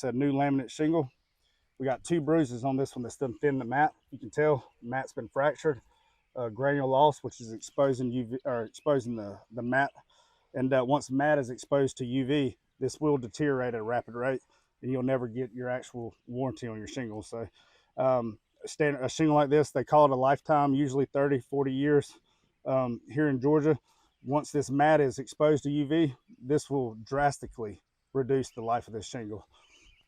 a new laminate shingle. We got 2 bruises on this one that's done thin the mat. You can tell the mat's been fractured. Granule loss, which is exposing UV or exposing the mat. And once the mat is exposed to UV, this will deteriorate at a rapid rate, and you'll never get your actual warranty on your shingles. So a shingle like this, they call it a lifetime, usually 30, 40 years. Here in Georgia, once this mat is exposed to UV, this will drastically reduce the life of this shingle.